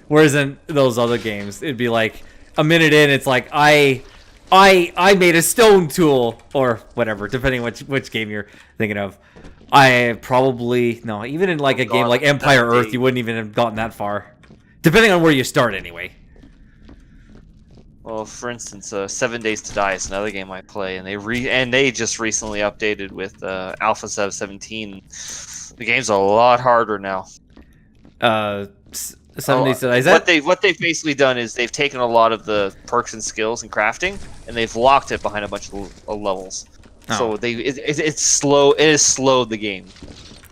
Whereas in those other games, it'd be like a minute in, it's like I made a stone tool or whatever, depending which game you're thinking of. I probably no, even in like a game like Empire Earth, you wouldn't even have gotten that far, depending on where you start anyway. Well, for instance, 7 Days to Die is another game I play, and they just recently updated with Alpha 17. The game's a lot harder now. 7 Days to Die. What they've basically done is they've taken a lot of the perks and skills and crafting, and they've locked it behind a bunch of levels. Oh. So it's slow. It has slowed the game.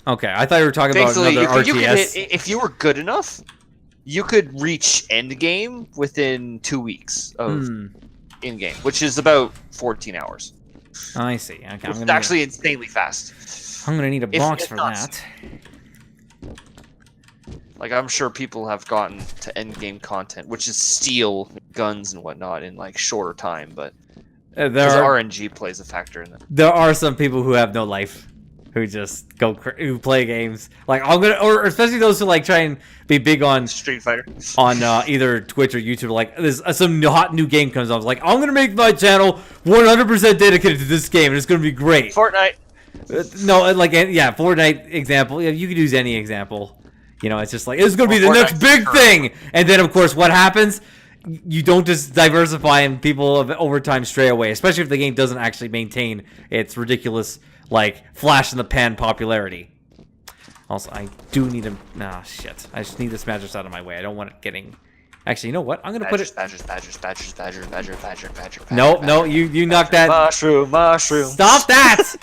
Okay, I thought you were talking basically, about another RTS. If you were good enough, you could reach end game within 2 weeks of in game, which is about 14 hours. I see. Okay, it's actually insanely fast. I'm gonna need a box for that. Like, I'm sure people have gotten to end game content, which is steal guns and whatnot in like shorter time, but RNG plays a factor in that. There are some people who have no life, who just who play games. Like or especially those who like try and be big on Street Fighter, on either Twitch or YouTube. Like, there's some hot new game comes on. It's like, I'm gonna make my channel 100% dedicated to this game, and it's gonna be great. Fortnite. No, like Fortnite example. Yeah, you could use any example. You know, it's just like, it's going to be the next big thing. And then, of course, what happens? You don't just diversify and people over time stray away, especially if the game doesn't actually maintain its ridiculous, like, flash-in-the-pan popularity. Also, I do need a... Nah, shit. I just need this mattress out of my way. I don't want it getting... Actually, you know what? I'm going to put it... Badger. No, you knocked that... Mushroom. Stop that!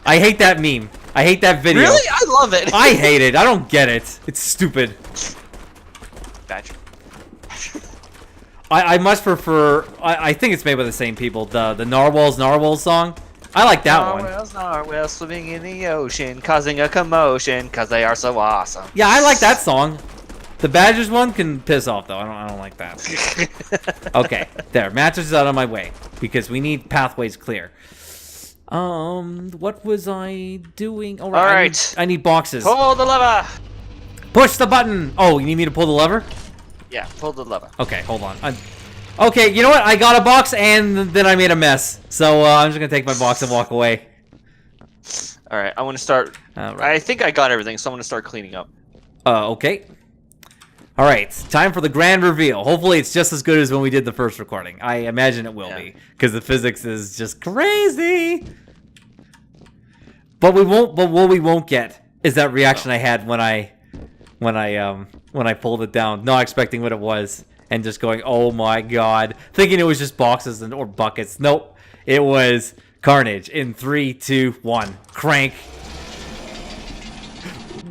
I hate that meme. I hate that video. Really? I love it. I hate it. I don't get it. It's stupid. Badger. I much prefer... I think it's made by the same people. The Narwhals song. I like that one. Narwhals swimming in the ocean, causing a commotion, because they are so awesome. Yeah, I like that song. The Badgers one can piss off, though. I don't like that. Okay, there. Mattress is out of my way, because we need pathways clear. What was I doing? All right. I need boxes. Pull the lever. Push the button. Oh, you need me to pull the lever? Yeah, pull the lever. Okay, hold on. Okay, you know what? I got a box and then I made a mess. So I'm just gonna take my box and walk away. All right, I want to start. Right. I think I got everything, so I'm gonna start cleaning up. Okay. All right, time for the grand reveal. Hopefully, it's just as good as when we did the first recording. I imagine it will be, because the physics is just crazy. But what we won't get is that reaction I had when I pulled it down, not expecting what it was, and just going, "Oh my god," thinking it was just boxes or buckets. Nope, it was carnage. In 3, 2, 1, crank.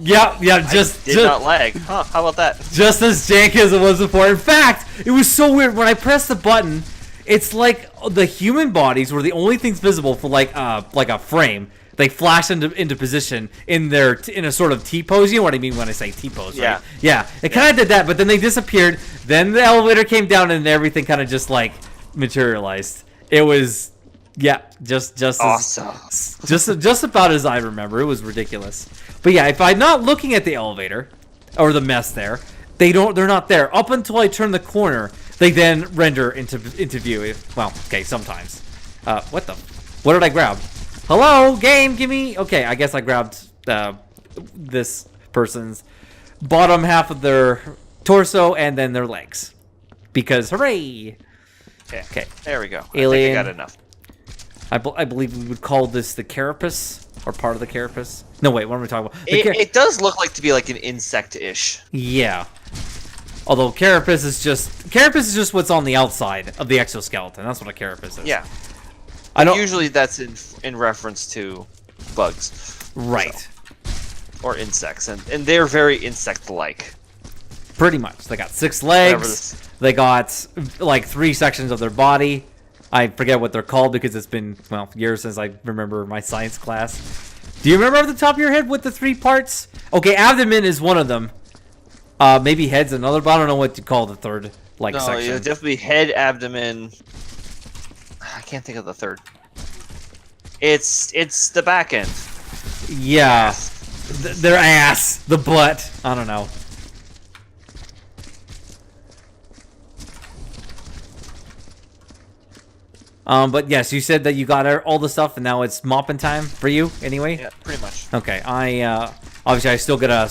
Yeah, just not lag. Huh, how about that? Just as janky as it was before. In fact, it was so weird. When I pressed the button, it's like the human bodies were the only things visible for like a frame. They flash into position in a sort of T-pose. You know what I mean when I say T-pose, right? Yeah. It kind of did that, but then they disappeared. Then the elevator came down and everything kind of just like materialized. It was, just awesome. Just about as I remember. It was ridiculous. But yeah, if I'm not looking at the elevator or the mess there, they're not there. Up until I turn the corner, they then render into view. Well, okay, sometimes. What did I grab? Hello, game, gimme. Okay, I guess I grabbed this person's bottom half of their torso and then their legs. Because hooray! Okay, there we go. Alien. I think I got enough. I believe we would call this the carapace, or part of the carapace. No, wait, what am I talking about? It does look like to be like an insect-ish. Yeah. Although carapace is just what's on the outside of the exoskeleton. That's what a carapace is. Yeah. Usually that's in reference to bugs. Right. So. Or insects, and they're very insect-like. Pretty much. They got 6 legs. They got like 3 sections of their body. I forget what they're called because it's been, years since I remember my science class. Do you remember off the top of your head what the 3 parts? Okay, abdomen is one of them. Maybe head's another, but I don't know what you call the third section. No, definitely head, abdomen. I can't think of the third. It's the back end. Yeah. Their ass. The butt. I don't know. But yes, you said that you got all the stuff, and now it's mopping time for you, anyway. Yeah, pretty much. Okay, obviously I still gotta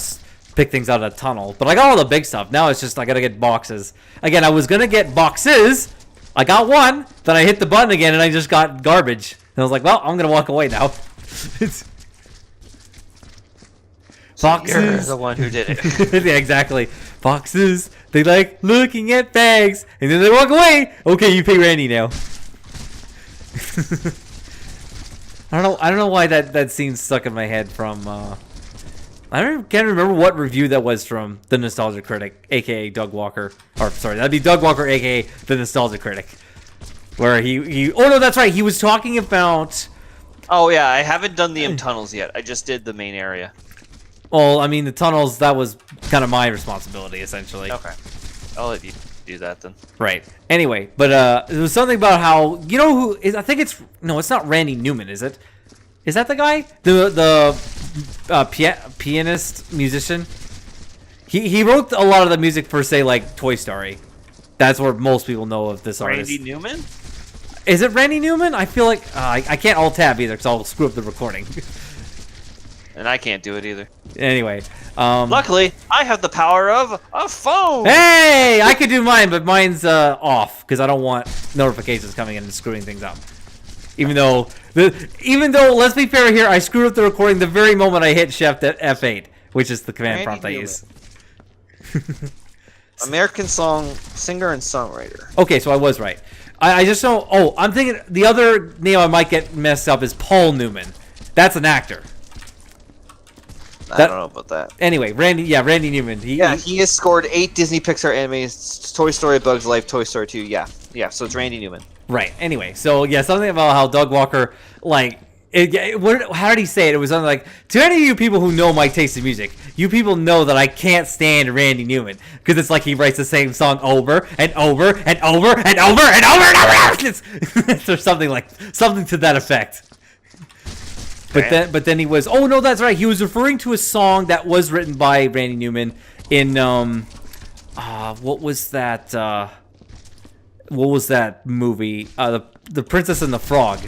pick things out of the tunnel, but I got all the big stuff. Now it's just I gotta get boxes. Again, I was gonna get boxes. I got one. Then I hit the button again, and I just got garbage. And I was like, well, I'm gonna walk away now. Boxes. You're the one who did it. Yeah, exactly. Boxes. They like looking at bags, and then they walk away. Okay, you pay Randy now. I don't know why that scene's stuck in my head from. Can't remember what review that was from the Nostalgia Critic, aka Doug Walker. Or sorry, that'd be Doug Walker, aka the Nostalgia Critic. Where he oh no, that's right. He was talking about. Oh yeah, I haven't done the tunnels yet. I just did the main area. Well, I mean the tunnels. That was kind of my responsibility essentially. Okay, I'll let you do that then. Right. Anyway, but it was something about how who is. I think it's not Randy Newman, is it? Is that the guy? The pianist musician? He wrote a lot of the music for, say, like Toy Story. That's where most people know of this artist. Randy Newman? Is it Randy Newman? I feel like I can't alt tab either because I'll screw up the recording. And I can't do it either. Anyway, luckily I have the power of a phone. Hey, I could do mine, but mine's off because I don't want notifications coming in and screwing things up. Even though, let's be fair here, I screwed up the recording the very moment I hit Shift at F8, which is the command prompt I use. American singer and songwriter. Okay, so I was right. I just know. Oh, I'm thinking the other name I might get messed up is Paul Newman. That's an actor. I don't know about that. Anyway, Randy Newman. He has scored 8 Disney Pixar animes: Toy Story, Bugs Life, Toy Story 2. Yeah. So it's Randy Newman. Right. Anyway, so yeah, something about how Doug Walker, like, how did he say it? It was something like, to any of you people who know my taste in music, you people know that I can't stand Randy Newman because it's like he writes the same song over and over and over and over and over and over. Or something to that effect. But then he was. Oh no, that's right. He was referring to a song that was written by Randy Newman in what was that? What was that movie? The Princess and the Frog.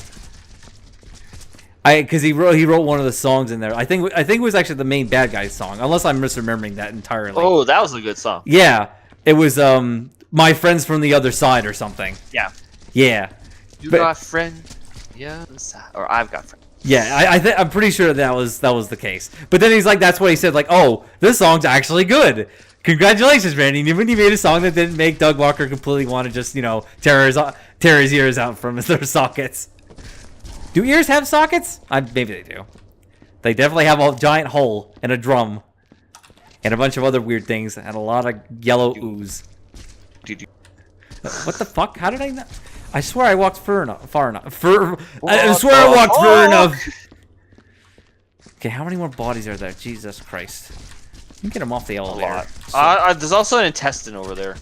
Because he wrote one of the songs in there. I think it was actually the main bad guy's song, unless I'm misremembering that entirely. Oh, that was a good song. Yeah, it was My Friends from the Other Side or something. Yeah. Yeah. You got friend. Yeah. Or I've got friend. Yeah, I'm pretty sure that was the case. But then he's like, that's what he said. Like, oh, this song's actually good. Congratulations, Randy Newman. You made a song that didn't make Doug Walker completely want to just, tear his ears out from their sockets. Do ears have sockets? Maybe they do. They definitely have a giant hole and a drum. And a bunch of other weird things and a lot of yellow ooze. What the fuck? How did I not? I swear I walked far enough. I swear I walked far enough. Okay, how many more bodies are there? Jesus Christ. You can get them off the elevator. There's also an intestine over there.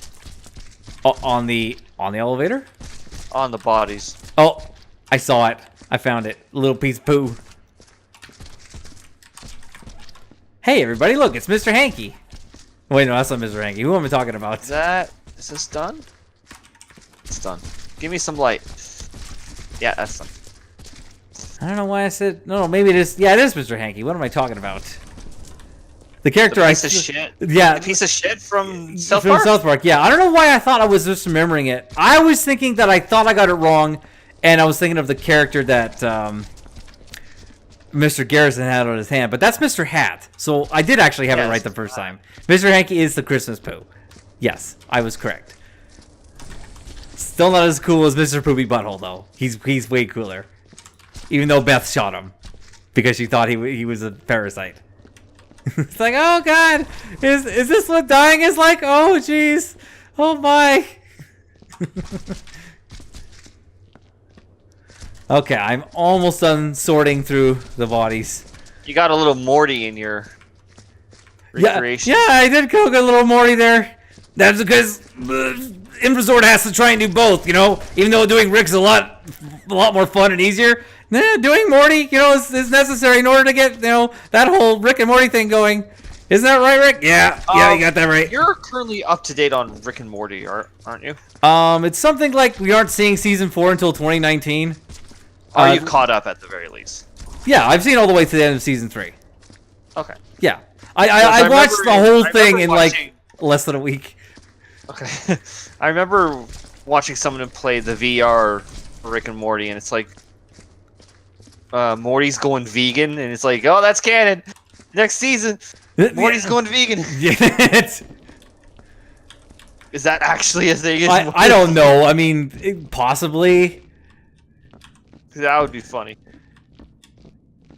On the elevator? On the bodies. Oh, I saw it. I found it. A little piece of poo. Hey, everybody, look, it's Mr. Hanky. Wait, no, that's not Mr. Hanky. Who am I talking about? Is this done? It's done. Give me some light. Yeah, that's done. I don't know why I said... No, maybe it is... Yeah, it is Mr. Hanky. What am I talking about? The character piece of shit. Yeah. The piece of shit from South Park? From South Park, yeah. I don't know why I thought I was just remembering it. I was thinking that I thought I got it wrong, and I was thinking of the character that Mr. Garrison had on his hand. But that's Mr. Hat. So I did actually have it right the first time. Mr. Hanky is the Christmas poo. Yes, I was correct. Still not as cool as Mr. Poopy Butthole, though. He's way cooler. Even though Beth shot him. Because she thought he was a parasite. It's like, oh god! Is this what dying is like? Oh jeez! Oh my! Okay, I'm almost done sorting through the bodies. You got a little Morty in your recreation. Yeah, I did cook a little Morty there. That's because Infesord has to try and do both, Even though doing Rick's a lot more fun and easier, doing Morty, is necessary in order to get, that whole Rick and Morty thing going. Isn't that right, Rick? Yeah, you got that right. You're currently up to date on Rick and Morty, aren't you? It's something like we aren't seeing season 4 until 2019. Are you caught up at the very least? Yeah, I've seen all the way to the end of season 3. Okay. Yeah, I watched the whole thing in like less than a week. Okay. I remember watching someone play the VR for Rick and Morty, and it's like Morty's going vegan, and it's like, oh, that's canon. Next season, Morty's going vegan. Is that actually a thing? I don't know. I mean, possibly. That would be funny.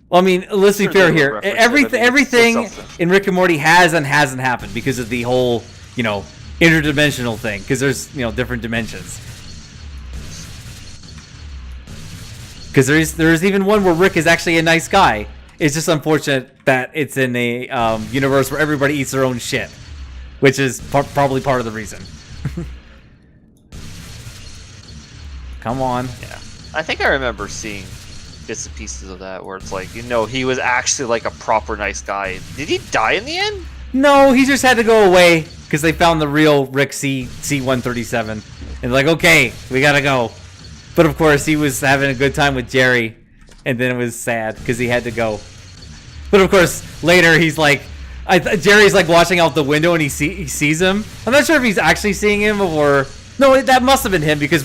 Well, I mean, let's be fair here. Everything in Rick and Morty has and hasn't happened because of the whole, interdimensional thing. Because there's, different dimensions. Because there's even one where Rick is actually a nice guy. It's just unfortunate that it's in a universe where everybody eats their own shit, which is probably part of the reason. Come on. Yeah, I think I remember seeing bits and pieces of that where it's like, he was actually like a proper nice guy. Did he die in the end? No, he just had to go away because they found the real Rick C-137. And like, okay, we gotta go. But of course, he was having a good time with Jerry, and then it was sad because he had to go. But of course, later he's like, Jerry's like watching out the window and he sees him. I'm not sure if he's actually seeing him or no. That must have been him because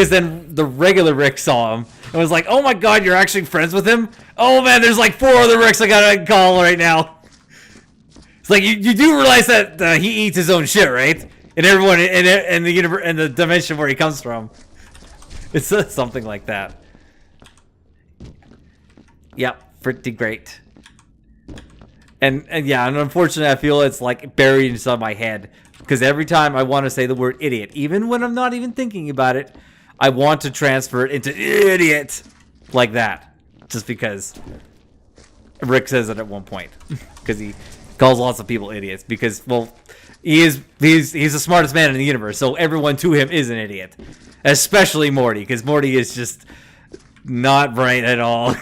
then the regular Rick saw him and was like, "Oh my God, you're actually friends with him? Oh man, there's like 4 other Ricks I gotta call right now." It's like you do realize that he eats his own shit, right? And everyone in the universe and the dimension where he comes from. It's something like that. Yep, pretty great. And yeah, and unfortunately, I feel it's like buried inside my head because every time I want to say the word idiot, even when I'm not even thinking about it, I want to transfer it into idiot like that, just because Rick says it at one point because he calls lots of people idiots because he's the smartest man in the universe, so everyone to him is an idiot. Especially Morty, because Morty is just not bright at all.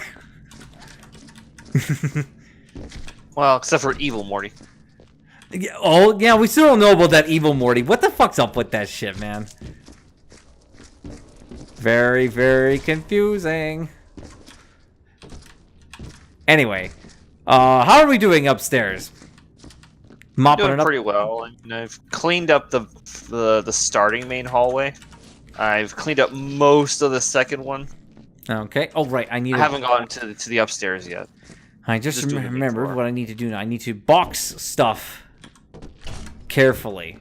Well, except for evil Morty. Oh, yeah, we still don't know about that evil Morty. What the fuck's up with that shit, man? Very, very confusing. Anyway, how are we doing upstairs? Mopping doing it up? Pretty well. And I've cleaned up the starting main hallway. I've cleaned up most of the second one. Okay. Oh, right. I haven't gotten to the upstairs yet. I just remembered what I need to do now. I need to box stuff carefully.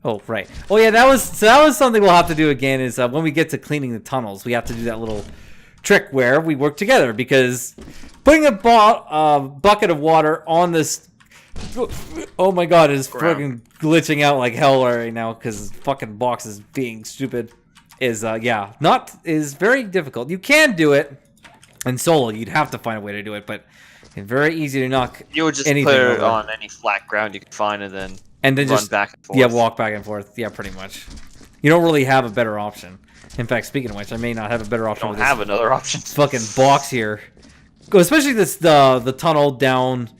Oh, right. Oh, yeah. That was something we'll have to do again. Is when we get to cleaning the tunnels, we have to do that little trick where we work together because putting a bucket of water on this. Oh my God, it's fucking glitching out like hell right now because fucking box is being stupid. Is very difficult. You can do it in solo. You'd have to find a way to do it, but it's very easy to knock. You would just put it on any flat ground you could find, and then run just back and forth. Yeah, walk back and forth. Yeah, pretty much. You don't really have a better option. In fact, speaking of which, I may not have a better option. Don't have another option. Fucking box here, especially the tunnel down.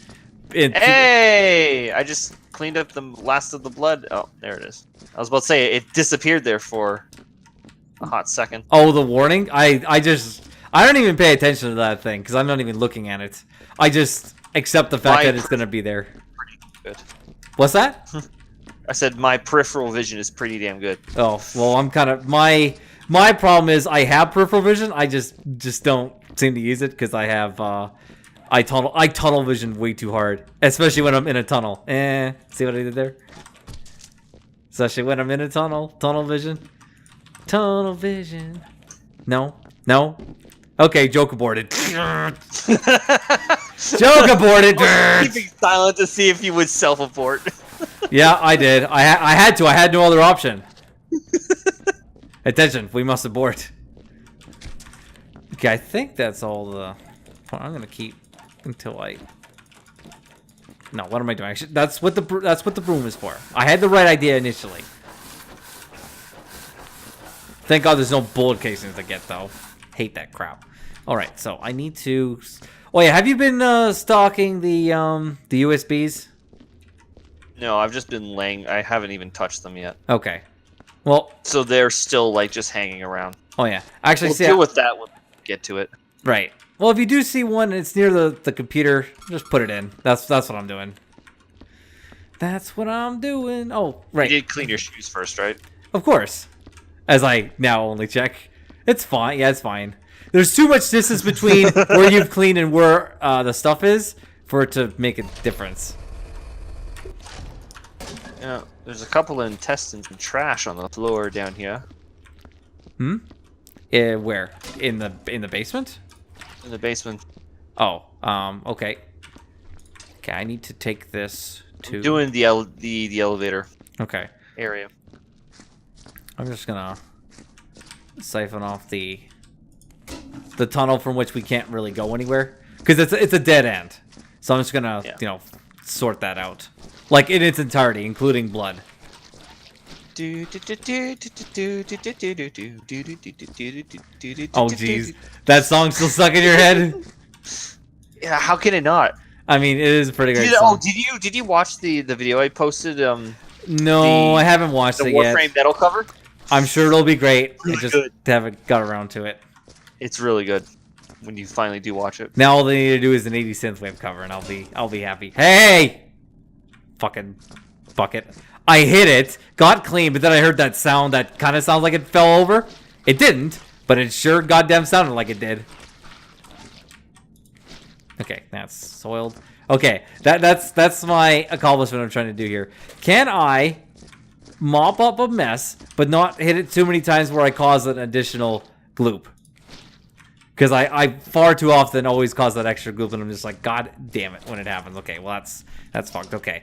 Hey! I just cleaned up the last of the blood. Oh, there it is. I was about to say it disappeared there for a hot second. Oh, the warning? I don't even pay attention to that thing because I'm not even looking at it. I just accept the fact that it's gonna be there. Pretty good. What's that? I said my peripheral vision is pretty damn good. Oh well, I'm kind of my problem is I have peripheral vision. I just don't seem to use it because I have I tunnel vision way too hard, especially when I'm in a tunnel. See what I did there? Especially when I'm in a tunnel vision. No. Okay, joke aborted. Joke aborted. Keeping silent to see if you would self-abort. Yeah, I did. I had to. I had no other option. Attention, we must abort. Okay, I think that's all the. I'm gonna keep until I. No, what am I doing? Actually, that's what the broom is for. I had the right idea initially. Thank God there's no bullet casings to get though. Hate that crap. All right, so I need to. Oh yeah, have you been stalking the USBs? No, I've just been laying. I haven't even touched them yet. Okay. Well. So they're still like just hanging around. Oh yeah. Actually, We'll deal with that when we get to it. Right. Well, if you do see one, it's near the computer. Just put it in. That's what I'm doing. That's what I'm doing. Oh, right. You did clean your shoes first, right? Of course. As I now only check. It's fine. Yeah, it's fine. There's too much distance between where you've cleaned and where the stuff is for it to make a difference. Yeah, there's a couple of intestines and trash on the floor down here. Hmm? Where? In the basement? In the basement. Oh, okay. Okay, I need to take this to... I'm doing the elevator. Okay. Area. I'm just gonna siphon off the tunnel from which we can't really go anywhere, because it's a dead end. So I'm just gonna sort that out, like in its entirety, including blood. Oh jeez, that song's still stuck in your head. Yeah, how can it not? I mean, it is a pretty great song. Oh, did you watch the video I posted? No, I haven't watched it yet. The Warframe metal cover. I'm sure it'll be great. Really I just good. haven't got around to it. It's really good when you finally do watch it. Now all they need to do is an 80 synthwave cover, and I'll be happy. Hey, fucking bucket! I hit it, got clean, but then I heard that sound that kind of sounds like it fell over. It didn't, but it sure goddamn sounded like it did. Okay, that's soiled. Okay, that's my accomplishment I'm trying to do here. Can I mop up a mess, but not hit it too many times where I cause an additional gloop? Because I far too often always cause that extra gloop, and I'm just like, God damn it, when it happens. Okay, well that's fucked. Okay,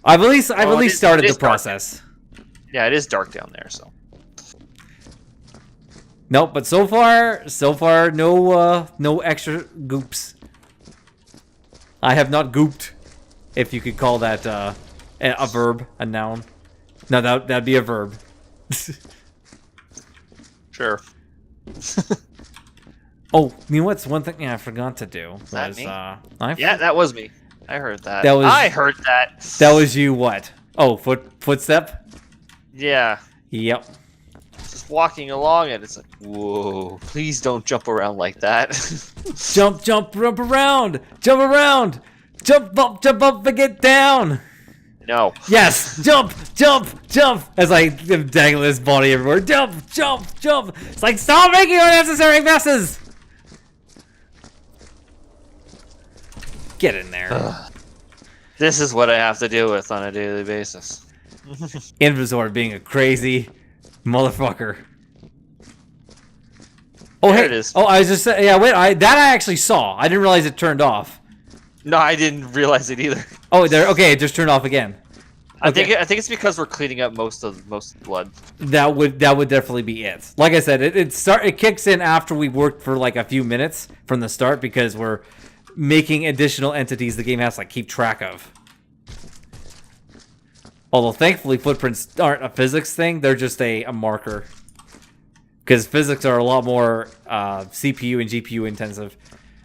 I've at least started the process. Yeah, it is dark down there, so. Nope, but so far no extra goops. I have not gooped, if you could call that a verb, a noun. No, that'd be a verb. Sure. Oh, you know what's one thing I forgot to do? Was, that me? Yeah, that was me. I heard that. I heard that. That was you. What? Oh, footstep. Yeah. Yep. Just walking along, and it's like, whoa! Please don't jump around like that. jump around, jump up, and get down. No. Yes, jump. As I am dangling his body everywhere. Jump. It's like, stop making unnecessary messes. Get in there. This is what I have to deal with on a daily basis. Infesord being a crazy motherfucker. Oh, there hey. It is. Oh, I was just saying, yeah, wait, I actually saw. I didn't realize it turned off. No, I didn't realize it either. Oh, there. Okay, it just turned off again. Okay. I think it's because we're cleaning up most of the blood. That would definitely be it. Like I said, it kicks in after we worked for like a few minutes from the start, because we're making additional entities the game has to like keep track of. Although thankfully footprints aren't a physics thing, they're just a marker. Because physics are a lot more CPU and GPU intensive.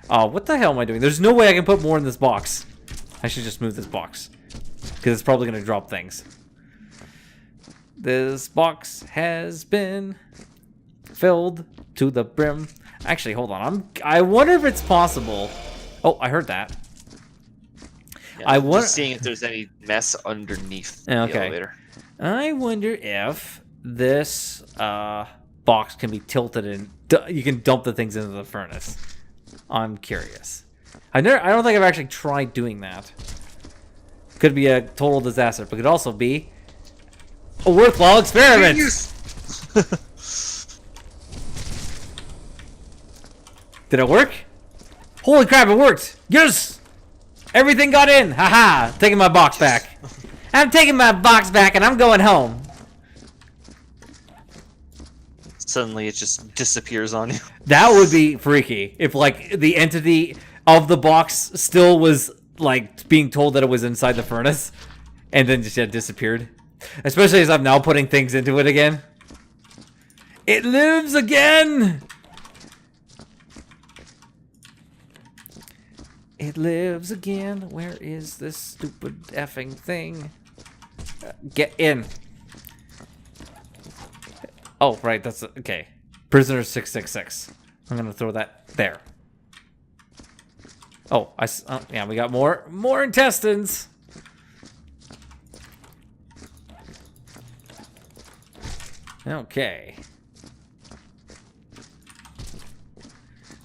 What the hell am I doing? There's no way I can put more in this box. I should just move this box, because it's probably going to drop things. This box has been filled to the brim. Actually, hold on. I wonder if it's possible. Oh, I heard that. Yeah, I'm just seeing if there's any mess underneath the elevator. I wonder if this box can be tilted and you can dump the things into the furnace. I'm curious. I don't think I've actually tried doing that. Could be a total disaster, but could also be a worthwhile experiment. Did it work? Holy crap, it worked! Yes! Everything got in! Haha! Taking my box back. I'm taking my box back and I'm going home. Suddenly it just disappears on you. That would be freaky. If, like, the entity of the box still was, like, being told that it was inside the furnace, and then just disappeared. Especially as I'm now putting things into it again. It lives again! It lives again. Where is this stupid effing thing? Get in. Oh, right. That's okay. Prisoner 666. I'm gonna throw that there. Oh, yeah, we got more intestines. Okay.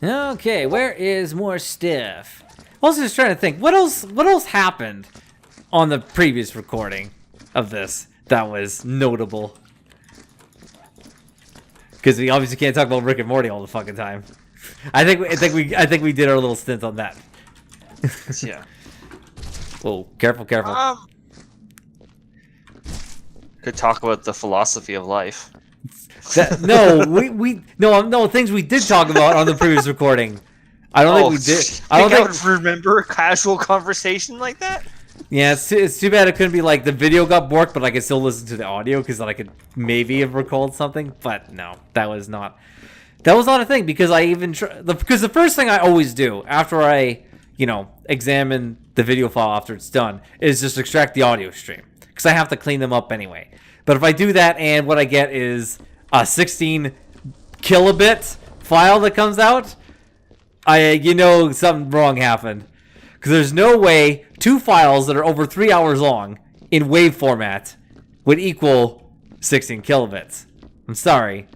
Okay, where is more stuff? I was just trying to think, what else happened on the previous recording of this that was notable? Because we obviously can't talk about Rick and Morty all the fucking time. I think we did our little stint on that. Yeah. Whoa, careful. Could talk about the philosophy of life. No, things we did talk about on the previous recording. I don't think we did. I would remember a casual conversation like that. Yeah, it's too bad it couldn't be like the video got borked, but I could still listen to the audio because then I could maybe have recalled something. But no, that was not a thing because because the first thing I always do after I examine the video file after it's done is just extract the audio stream because I have to clean them up anyway. But if I do that and what I get is a 16 kilobit file that comes out, something wrong happened. Because there's no way 2 files that are over 3 hours long in WAV format would equal 16 kilobits. I'm sorry.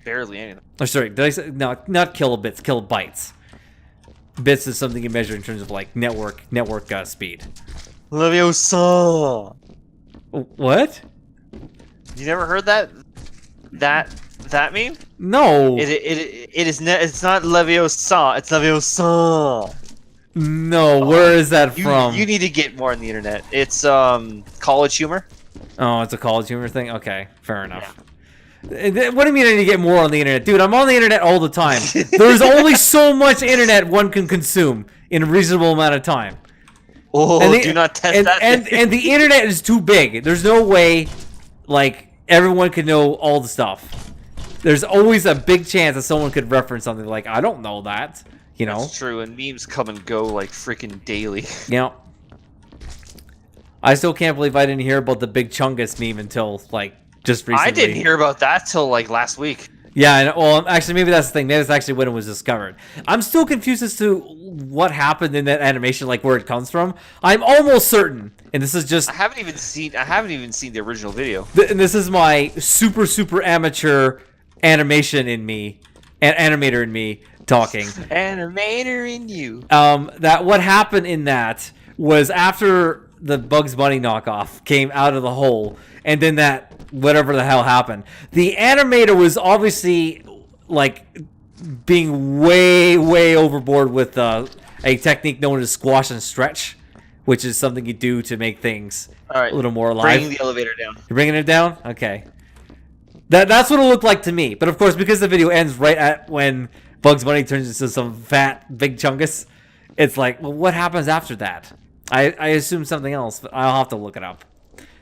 Barely anything. Oh, sorry. Did I say no? Not kilobits, kilobytes. Bits is something you measure in terms of like network speed. Leviosa. What? You never heard that meme? No. It's not Leviosa. It's Leviosa. No, where is that from? You need to get more on the internet. It's college humor. Oh, it's a college humor thing? Okay, fair enough. Yeah. What do you mean I need to get more on the internet? Dude, I'm on the internet all the time. There's only so much internet one can consume in a reasonable amount of time. Oh, do not test that. And the internet is too big. There's no way, like, everyone could know all the stuff. There's always a big chance that someone could reference something like, I don't know that. That's true, and memes come and go like freaking daily. I still can't believe I didn't hear about the Big Chungus meme until like just recently. I didn't hear about that till like last week. Yeah, well, actually, maybe that's the thing. Maybe that's actually when it was discovered. I'm still confused as to what happened in that animation, like where it comes from. I'm almost certain, and this is just. I haven't even seen the original video. And this is my super amateur animator in me talking. Animator in you. That what happened in that was after the Bugs Bunny knockoff came out of the hole, and then that whatever the hell happened. The animator was obviously like being way overboard with a technique known as squash and stretch, which is something you do to make things a little more alive. Bringing the elevator down. You're bringing it down? Okay. That's what it looked like to me. But of course, because the video ends right at when Bugs Bunny turns into some fat Big Chungus, it's like, well, what happens after that? I assume something else, but I'll have to look it up.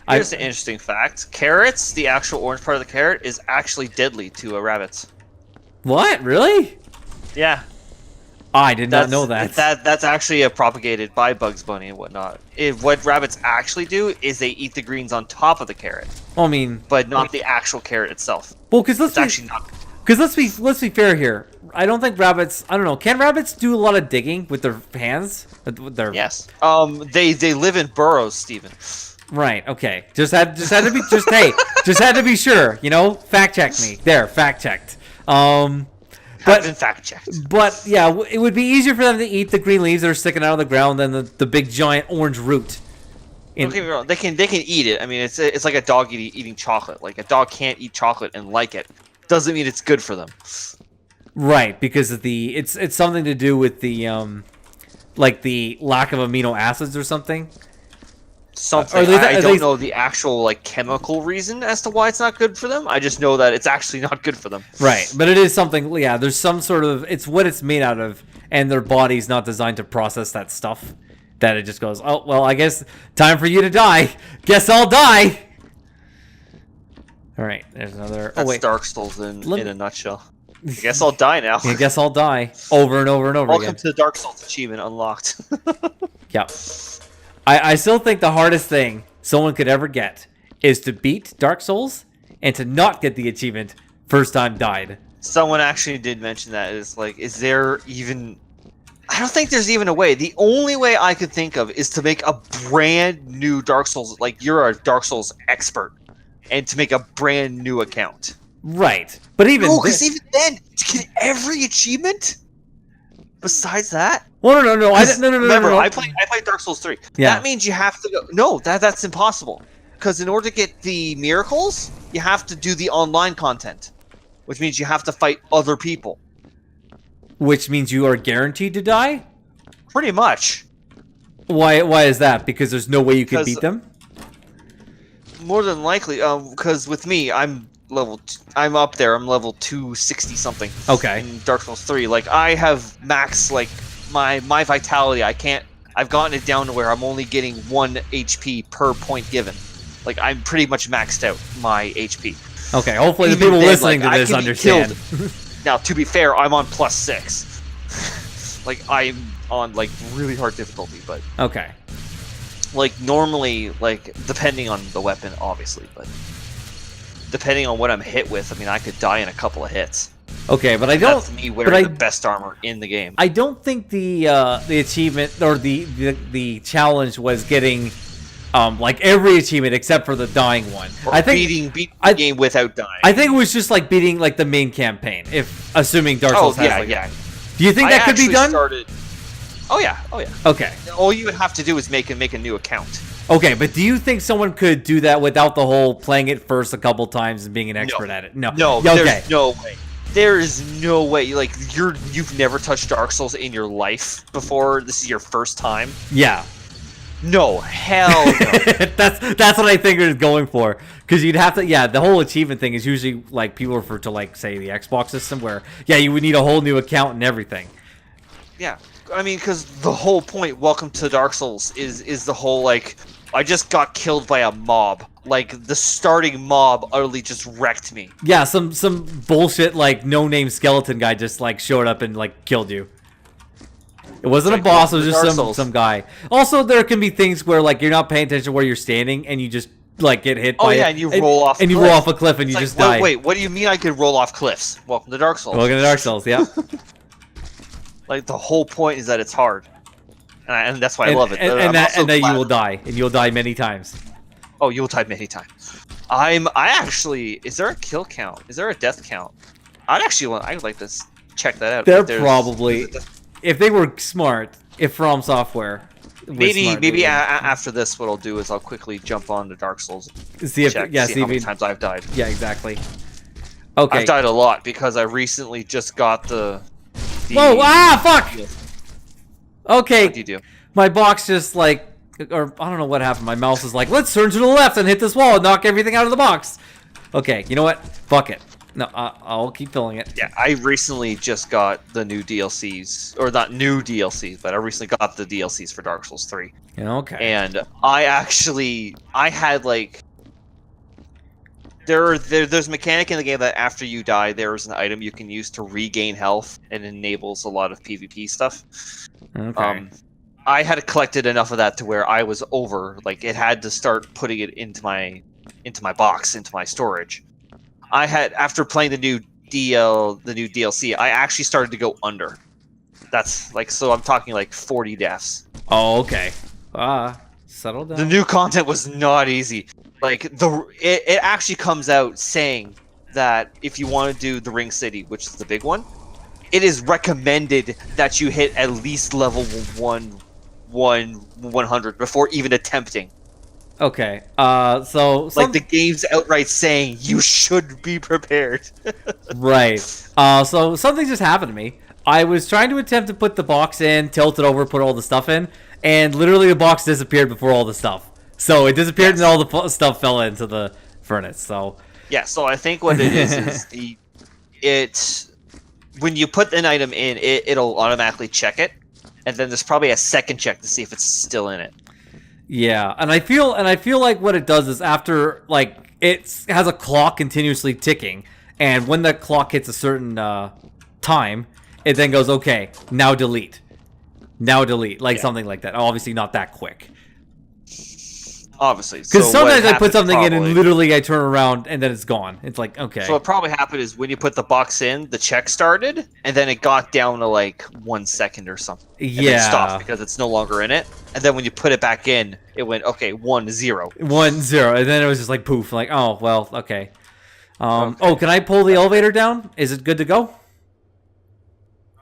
Here's an interesting fact. Carrots, the actual orange part of the carrot, is actually deadly to rabbits. What? Really? Yeah. I did not know that. That's actually propagated by Bugs Bunny and whatnot. What rabbits actually do is they eat the greens on top of the carrot. I mean, but not the actual carrot itself. Well, because let's be fair here. I don't think rabbits. I don't know. Can rabbits do a lot of digging with their hands? Yes. They live in burrows, Steven. Right. Okay. Just had to be sure. Fact check me. There. Fact checked. Been fact checked. But yeah, it would be easier for them to eat the green leaves that are sticking out of the ground than the big giant orange root. Don't get me wrong. They can eat it. I mean, it's like a dog eating chocolate. Like a dog can't eat chocolate and like it. Doesn't mean it's good for them. Right, because of it's something to do with the like the lack of amino acids or something. I don't know the actual like chemical reason as to why it's not good for them. I just know that it's actually not good for them. Right, but it is something. Yeah, there's some sort of it's what it's made out of, and their body's not designed to process that stuff. That it just goes, oh well, I guess time for you to die. Guess I'll die. All right, there's another. That's Dark Souls in a nutshell. I guess I'll die now. I guess I'll die over and over and over Welcome again. to the Dark Souls achievement unlocked. Yep. I still think the hardest thing someone could ever get is to beat Dark Souls and to not get the achievement first time died. Someone actually did mention that. Is like, is there even... I don't think there's even a way. The only way I could think of is to make a brand new Dark Souls, like you're a Dark Souls expert, and to make a brand new account. Right. But even... No, because even then, to get every achievement besides that... Well, no. Remember, no. I played Dark Souls 3. Yeah. That means you have to go... No, that's impossible. Because in order to get the miracles, you have to do the online content. Which means you have to fight other people. Which means you are guaranteed to die? Pretty much. Why is that? Because there's no way you can beat them? More than likely, because with me, I'm up there. I'm level 260 something. Okay. In Dark Souls 3, like I have max like my vitality. I've gotten it down to where I'm only getting 1 HP per point given. Like I'm pretty much maxed out my HP. Okay. Hopefully the people listening to this understand. Now, to be fair, I'm on +6. Like I'm on like really hard difficulty, but okay. Like normally, like depending on the weapon, obviously, but depending on what I'm hit with, I mean, I could die in a couple of hits. Okay, but I don't. That's me wearing the best armor in the game. I don't think the achievement or the challenge was getting like every achievement except for the dying one. Or I think beating the game without dying. I think it was just like beating like the main campaign, if assuming Dark Souls has like yeah. Do you think that could be done? Oh yeah. Okay. All you would have to do is make a new account. Okay, but do you think someone could do that without the whole playing it first a couple times and being an expert at it? No. Okay. There's no way. There is no way. Like you've never touched Dark Souls in your life before. This is your first time. Yeah. No, hell no. that's what I think it's going for. Because you'd have to, the whole achievement thing is usually like people refer to like say the Xbox system where you would need a whole new account and everything. Yeah, I mean, because the whole point, Welcome to Dark Souls, is the whole like I just got killed by a mob. Like the starting mob utterly just wrecked me. Yeah, some bullshit like no name skeleton guy just like showed up and like killed you. It wasn't a boss, it was just some guy. Also, there can be things where like you're not paying attention to where you're standing and you just like get hit by and you roll off and you roll off a cliff and you just die. Wait, what do you mean I could roll off cliffs? Welcome to Dark Souls. Welcome to Dark Souls, yeah. Like the whole point is that it's hard. And that's why I love it. And that you will die, and you'll die many times. Oh, you'll die many times. I actually, is there a kill count? Is there a death count? I'd like to check that out. They're probably, if they were smart, if From Software maybe after this, what I'll do is I'll quickly jump on to Dark Souls. See how many times I've died. Yeah, exactly. Okay. I've died a lot because I recently just got the whoa! Fuck! Okay. What do you do? My box just like, or I don't know what happened. My mouse is like, let's turn to the left and hit this wall and knock everything out of the box. Okay, you know what? Fuck it. No, I'll keep filling it. Yeah, I recently just got the new DLCs, or not new DLCs, but I recently got the DLCs for Dark Souls 3. Okay. And I had like, there's a mechanic in the game that after you die, there's an item you can use to regain health and enables a lot of PvP stuff. Okay. I had collected enough of that to where I was over, like it had to start putting it into my box, into my storage. I had, after playing the new DLC, I actually started to go under. That's like, so I'm talking like 40 deaths. Oh, okay. Settle down. The new content was not easy. Like it actually comes out saying that if you want to do the Ring City, which is the big one, it is recommended that you hit at least level 100 before even attempting. Okay. So like the game's outright saying you should be prepared. Right. So something just happened to me. I was trying to attempt to put the box in, tilt it over, put all the stuff in, and literally the box disappeared before all the stuff. So it disappeared and all the stuff fell into the furnace. So yeah. So I think what it is it's when you put an item in, it'll automatically check it, and then there's probably a second check to see if it's still in it. Yeah, and I feel like what it does is after like it has a clock continuously ticking, and when the clock hits a certain time, it then goes, okay, now delete. Now delete, like something like that. Obviously not that quick. Obviously. Because So sometimes I put happened something in probably- and literally I turn around and then it's gone. It's like, okay. So what probably happened is when you put the box in, the check started, and then it got down to like 1 second or something. And then stopped because it's no longer in it. And then when you put it back in, it went, okay, 1-0. 1-0. And then it was just like poof. Like, oh, well, okay. Oh, can I pull the elevator down? Is it good to go?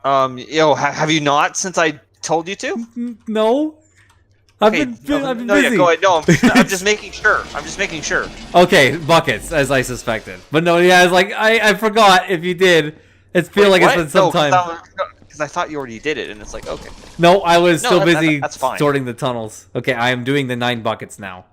Have you not since I told you to? No. I've Okay, been no, busy. yeah, go ahead. No, I'm just making sure. I'm just making sure. Okay, buckets, as I suspected. But no, yeah, I was like, I forgot if you did. It's feel like it's been some time. Because I thought you already did it, and it's like, okay. No, I was still busy that's fine. sorting the tunnels. Okay, I am doing the 9 buckets now.